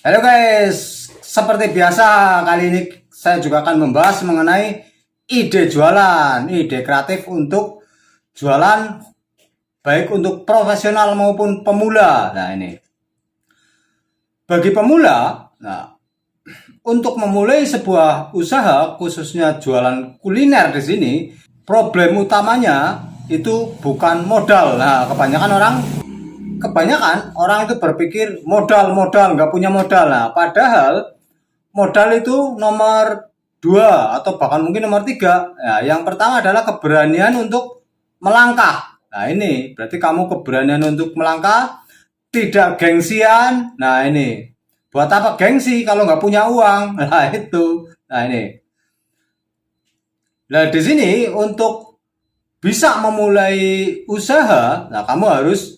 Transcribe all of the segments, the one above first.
Halo guys, seperti biasa kali ini saya juga akan membahas mengenai ide jualan, ide kreatif untuk jualan baik untuk profesional maupun pemula. Nah ini, bagi pemula, untuk memulai sebuah usaha khususnya jualan kuliner di sini, problem utamanya itu bukan modal. Nah, kebanyakan orang itu berpikir modal nggak punya modal. Nah, padahal modal itu nomor dua atau bahkan mungkin nomor tiga. Nah, yang pertama adalah keberanian untuk melangkah. Nah ini berarti kamu keberanian untuk melangkah, tidak gengsian. Nah ini buat apa gengsi kalau nggak punya uang? Nah itu. Nah ini. Nah di sini untuk bisa memulai usaha, nah kamu harus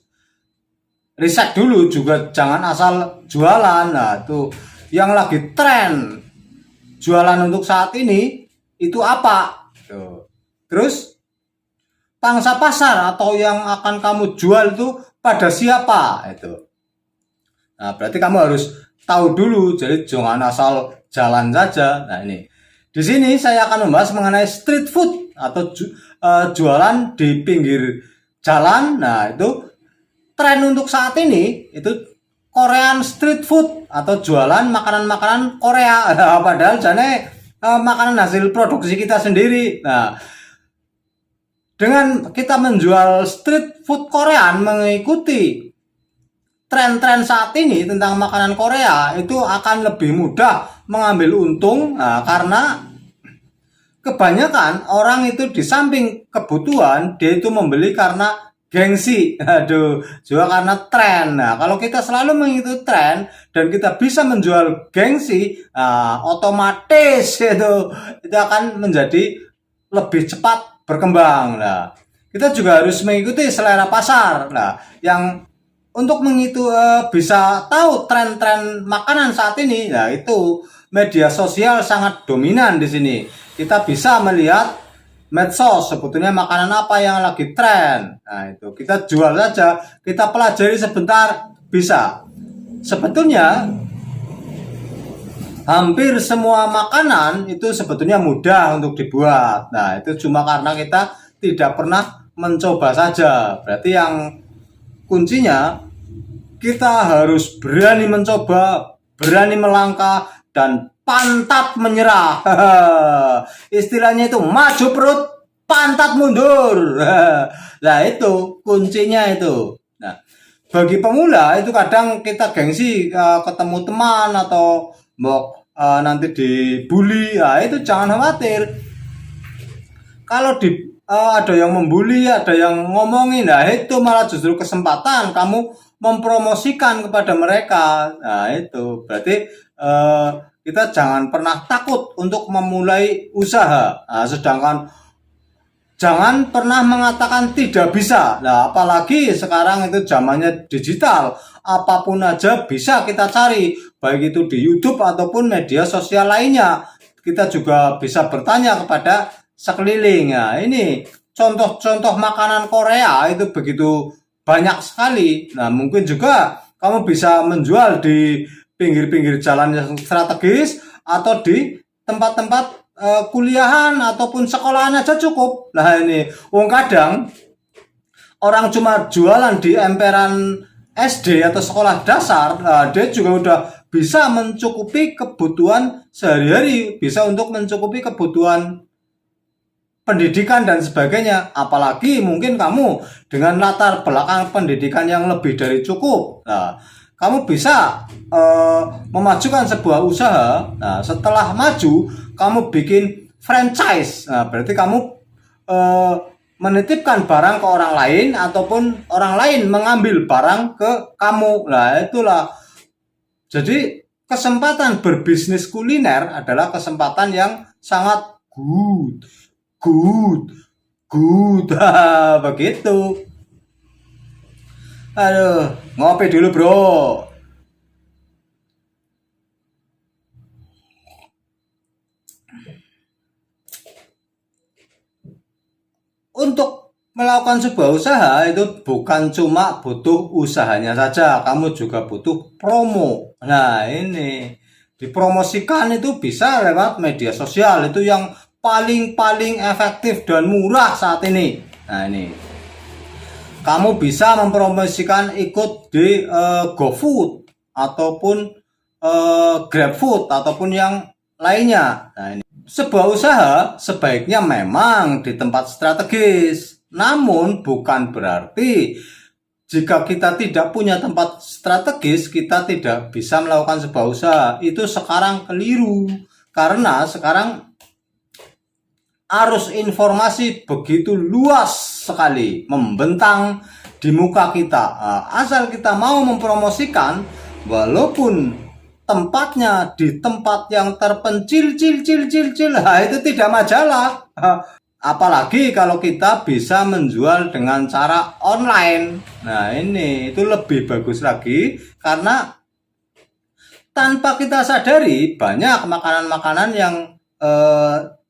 riset dulu juga, jangan asal jualan. Nah tuh yang lagi tren jualan untuk saat ini itu apa? Tuh. Terus pangsa pasar atau yang akan kamu jual itu pada siapa? Itu. Nah berarti kamu harus tahu dulu, jadi jangan asal jalan saja. Nah ini di sini saya akan membahas mengenai street food atau jualan di pinggir jalan. Nah itu tren untuk saat ini itu Korean street food atau jualan makanan-makanan Korea. Nah, padahal jane makanan hasil produksi kita sendiri. Nah, dengan kita menjual street food Korean mengikuti tren-tren saat ini tentang makanan Korea itu akan lebih mudah mengambil untung. Nah, karena kebanyakan orang itu di samping kebutuhan dia itu membeli karena gengsi, aduh, juga karena tren. Nah, kalau kita selalu mengikuti tren dan kita bisa menjual gengsi, otomatis itu akan menjadi lebih cepat berkembang. Nah, kita juga harus mengikuti selera pasar. Nah, yang untuk bisa tahu tren-tren makanan saat ini, nah itu media sosial sangat dominan di sini. Kita bisa melihat medsos sebetulnya makanan apa yang lagi tren. Nah itu kita jual saja, kita pelajari sebentar bisa. Sebetulnya hampir semua makanan itu sebetulnya mudah untuk dibuat. Nah itu cuma karena kita tidak pernah mencoba saja. Berarti yang kuncinya kita harus berani mencoba, berani melangkah, dan pantat menyerah. Istilahnya itu maju perut, pantat mundur. Nah itu kuncinya itu. Nah, bagi pemula itu kadang kita gengsi ketemu teman atau mau nanti dibully. Nah, itu jangan khawatir. Kalau ada yang membuli, ada yang ngomongin, nah itu malah justru kesempatan kamu mempromosikan kepada mereka. Nah itu berarti kita jangan pernah takut untuk memulai usaha. Nah, sedangkan jangan pernah mengatakan tidak bisa. Nah, apalagi sekarang itu zamannya digital, apapun aja bisa kita cari, baik itu di YouTube ataupun media sosial lainnya. Kita juga bisa bertanya kepada sekeliling. Nah, ini contoh-contoh makanan Korea itu begitu banyak sekali. Nah, mungkin juga kamu bisa menjual di pinggir-pinggir jalan yang strategis atau di tempat-tempat kuliahan ataupun sekolahan aja cukup. Nah, ini kadang orang cuma jualan di emperan SD atau sekolah dasar, dia juga udah bisa mencukupi kebutuhan sehari-hari, bisa untuk mencukupi kebutuhan pendidikan dan sebagainya. Apalagi mungkin kamu dengan latar belakang pendidikan yang lebih dari cukup. Nah, kamu bisa memajukan sebuah usaha. Nah, setelah maju, kamu bikin franchise. Nah, berarti kamu menitipkan barang ke orang lain ataupun orang lain mengambil barang ke kamu. Nah, itulah. Jadi, kesempatan berbisnis kuliner adalah kesempatan yang sangat good, begitu. Aduh, ngopi dulu bro. Untuk melakukan sebuah usaha itu bukan cuma butuh usahanya saja, kamu juga butuh promo. Nah, ini dipromosikan itu bisa lewat media sosial, itu yang paling efektif dan murah saat ini. Nah, ini kamu bisa mempromosikan ikut di GoFood ataupun GrabFood ataupun yang lainnya. Nah, ini sebuah usaha sebaiknya memang di tempat strategis. Namun bukan berarti jika kita tidak punya tempat strategis, kita tidak bisa melakukan sebuah usaha. Itu sekarang keliru. Karena sekarang arus informasi begitu luas sekali, membentang di muka kita. Asal kita mau mempromosikan, walaupun tempatnya di tempat yang terpencil, itu tidak masalah. Apalagi kalau kita bisa menjual dengan cara online. Nah, ini itu lebih bagus lagi karena tanpa kita sadari banyak makanan-makanan yang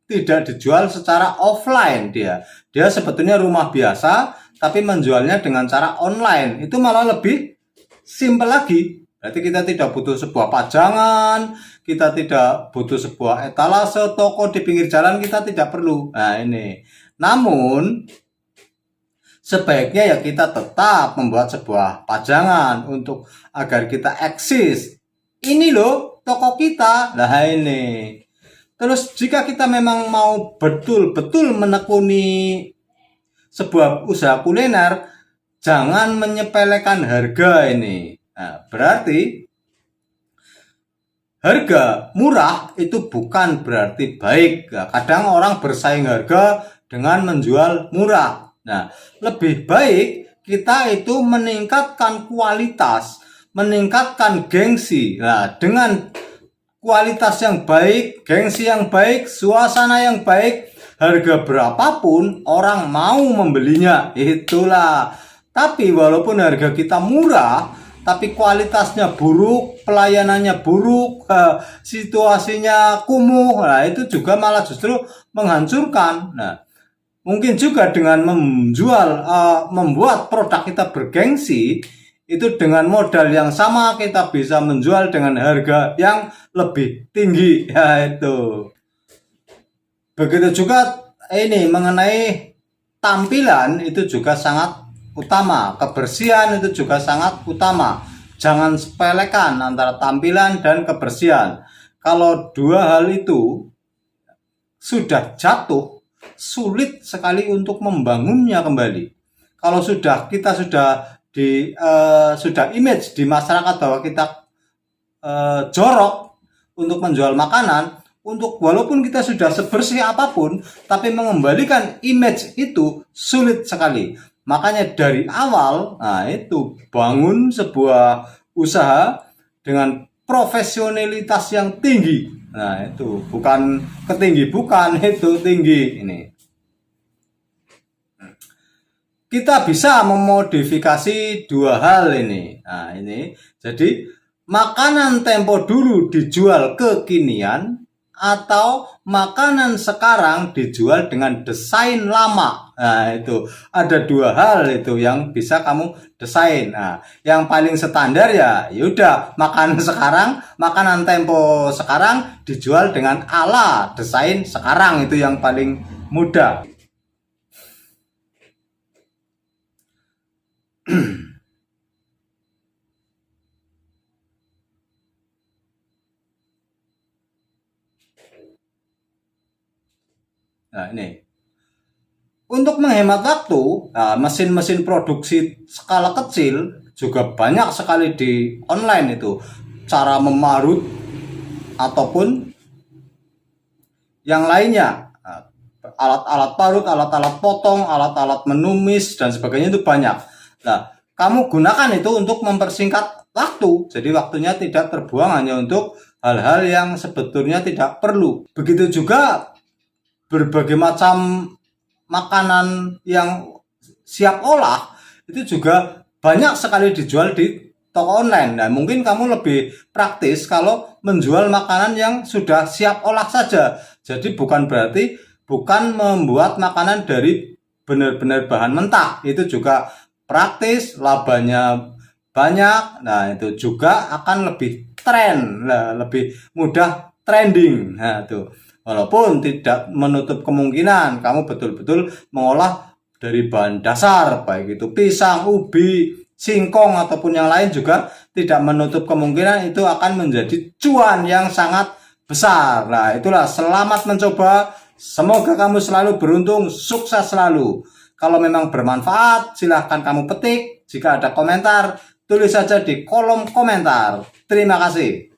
tidak dijual secara offline. Dia sebetulnya rumah biasa tapi menjualnya dengan cara online. Itu malah lebih simpel lagi. Berarti kita tidak butuh sebuah pajangan, kita tidak butuh sebuah etalase, toko di pinggir jalan kita tidak perlu. Nah, ini. Namun, sebaiknya ya kita tetap membuat sebuah pajangan untuk agar kita eksis. Ini loh toko kita. Nah, ini. Terus jika kita memang mau betul-betul menekuni sebuah usaha kuliner, jangan menyepelekan harga ini. Nah, berarti harga murah itu bukan berarti baik. Nah, kadang orang bersaing harga dengan menjual murah. Nah, lebih baik kita itu meningkatkan kualitas, meningkatkan gengsi. Nah, dengan kualitas yang baik, gengsi yang baik, suasana yang baik, harga berapapun orang mau membelinya. Itulah. Tapi walaupun harga kita murah, tapi kualitasnya buruk, pelayanannya buruk, situasinya kumuh, nah itu juga malah justru menghancurkan. Nah, mungkin juga dengan membuat produk kita bergengsi, itu dengan modal yang sama kita bisa menjual dengan harga yang lebih tinggi. Ya, itu. Begitu juga ini mengenai tampilan itu juga sangat utama, kebersihan itu juga sangat utama. Jangan sepelekan antara tampilan dan kebersihan. Kalau dua hal itu sudah jatuh, sulit sekali untuk membangunnya kembali. Kalau kita sudah image di masyarakat bahwa kita jorok untuk menjual makanan, walaupun kita sudah sebersih apapun, tapi mengembalikan image itu sulit sekali. Makanya dari awal, nah itu bangun sebuah usaha dengan profesionalitas yang tinggi. Nah, itu bukan ketinggi, bukan itu tinggi ini. Kita bisa memodifikasi dua hal ini. Nah, ini. Jadi, makanan tempo dulu dijual kekinian atau makanan sekarang dijual dengan desain lama. Nah, itu ada dua hal itu yang bisa kamu desain. Nah, yang paling standar ya udah makanan tempo sekarang dijual dengan ala desain sekarang, itu yang paling mudah. Nah, ini. Untuk menghemat waktu, mesin-mesin produksi skala kecil juga banyak sekali di online itu. Cara memarut ataupun yang lainnya. Alat-alat parut, alat-alat potong, alat-alat menumis, dan sebagainya itu banyak. Nah, kamu gunakan itu untuk mempersingkat waktu. Jadi waktunya tidak terbuang hanya untuk hal-hal yang sebetulnya tidak perlu. Begitu juga berbagai macam makanan yang siap olah itu juga banyak sekali dijual di toko online. Nah, mungkin kamu lebih praktis kalau menjual makanan yang sudah siap olah saja. Jadi bukan membuat makanan dari benar-benar bahan mentah, itu juga praktis, labanya banyak. Nah, itu juga akan lebih tren, lebih mudah trending. Nah, itu walaupun tidak menutup kemungkinan kamu betul-betul mengolah dari bahan dasar, baik itu pisang, ubi, singkong ataupun yang lain, juga tidak menutup kemungkinan itu akan menjadi cuan yang sangat besar. Nah, itulah, selamat mencoba. Semoga kamu selalu beruntung, sukses selalu. Kalau memang bermanfaat, silahkan kamu petik. Jika ada komentar, tulis saja di kolom komentar. Terima kasih.